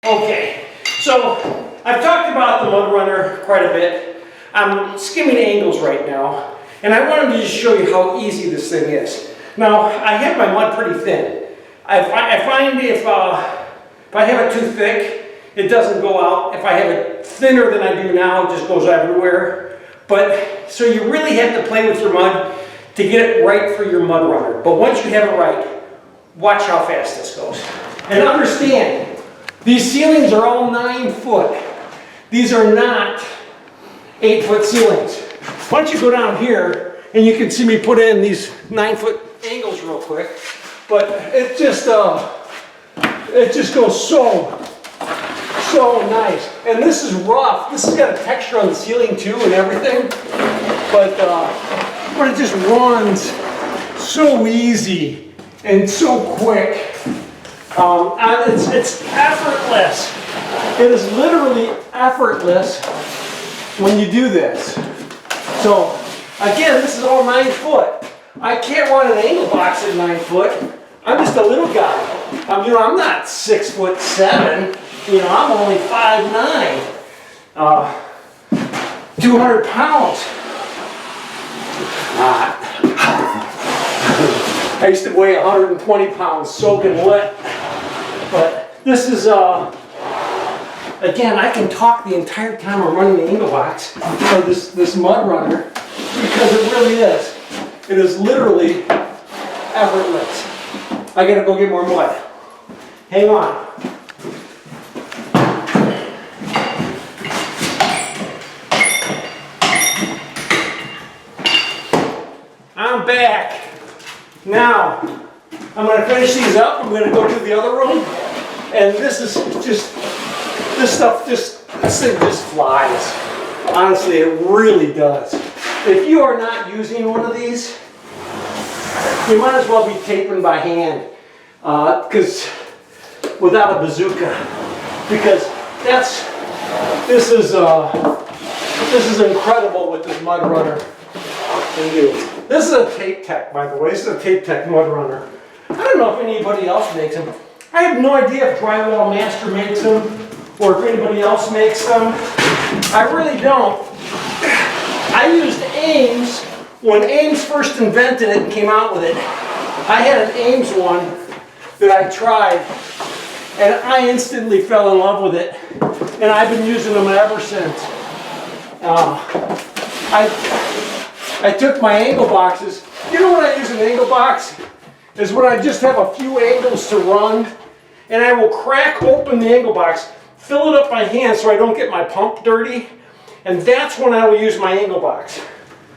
Okay, so I've talked about the mud runner quite a bit. I'm skimming angles right now, and I wanted to just show you how easy this thing is. Now, I have my mud pretty thin. I find if I have it too thick, it doesn't go out. If I have it thinner than I do now, it just goes everywhere. But, so you really have to play with your mud to get it right for your mud runner. But once you have it right, watch how fast this goes. And understand, these ceilings are all 9 foot. These are not 8 foot ceilings. Why don't you go down here and you can see me put in these 9 foot angles real quick. But it just goes so nice. And this is rough. This has got a texture on the ceiling too and everything. But it just runs so easy and so quick. It's effortless. It is literally effortless when you do this. So again, this is all 9 foot. I can't run an angle box at 9 foot. I'm just a little guy. I'm not 6'7". I'm only 5'9". 200 pounds. I used to weigh 120 pounds soaking wet. But this is, again, I can talk the entire time I'm running the angle box for this mud runner because it really is. It is literally effortless. I gotta go get more mud. Hang on. I'm back. Now, I'm going to finish these up. I'm going to go to the other room. And this is just, this thing just flies. Honestly, it really does. If you are not using one of these, you might as well be taping by hand. Because without a bazooka. Because this is incredible what this mud runner can do. This is a Tape Tech, by the way. This is a Tape Tech mud runner. I don't know if anybody else makes them. I have no idea if Drywall Master makes them or if anybody else makes them. I really don't. I used Ames when Ames first invented it and came out with it. I had an Ames one that I tried and I instantly fell in love with it. And I've been using them ever since. I took my angle boxes. You know when I use an angle box? Is when I just have a few angles to run. And I will crack open the angle box, fill it up by hand so I don't get my pump dirty. And that's when I will use my angle box.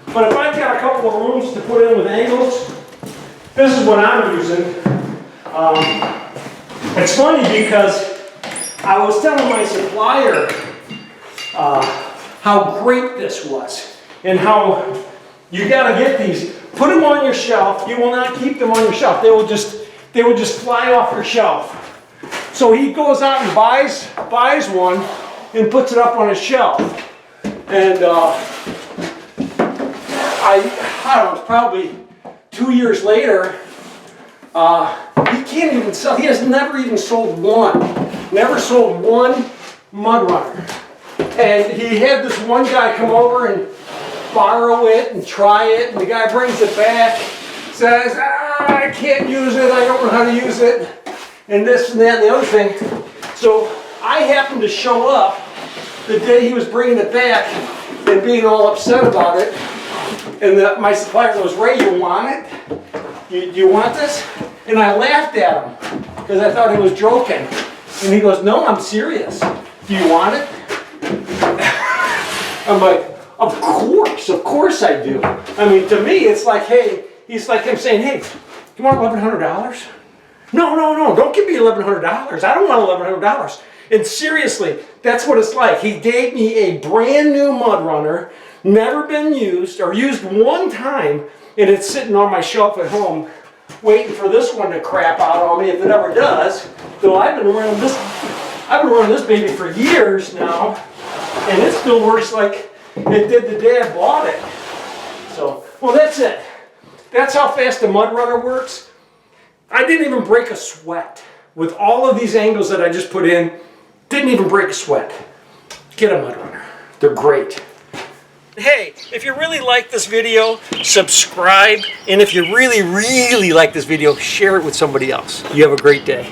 But if I've got a couple of rooms to put in with angles, this is what I'm using. It's funny because I was telling my supplier how great this was and how you got to get these. Put them on your shelf. You will not keep them on your shelf. They will just fly off your shelf. So he goes out and buys one and puts it up on his shelf. And I don't know, it's probably 2 years later. He can't even sell. He has never even sold one. Never sold one mud runner. And he had this one guy come over and borrow it and try it, and the guy brings it back, says, I can't use it, I don't know how to use it, and this and that and the other thing. So I happened to show up the day he was bringing it back and being all upset about it, and my supplier goes, Ray, you want it? You want this? And I laughed at him because I thought he was joking, and he goes, no, I'm serious. Do you want it? I'm like, of course I do. I mean, to me, it's like, hey, he's like him saying, hey, you want $1,100? No, don't give me $1,100. I don't want $1,100. And seriously, that's what it's like. He gave me a brand new mud runner, never been used, or used one time, and it's sitting on my shelf at home, waiting for this one to crap out on me if it ever does. So I've been running this baby for years now, and it still works like it did the day I bought it. So, well, that's it. That's how fast a mud runner works. I didn't even break a sweat. With all of these angles that I just put in, Didn't even break a sweat. Get a mud runner. They're great. Hey, if you really like this video, subscribe. And if you really, really like this video, share it with somebody else. You have a great day.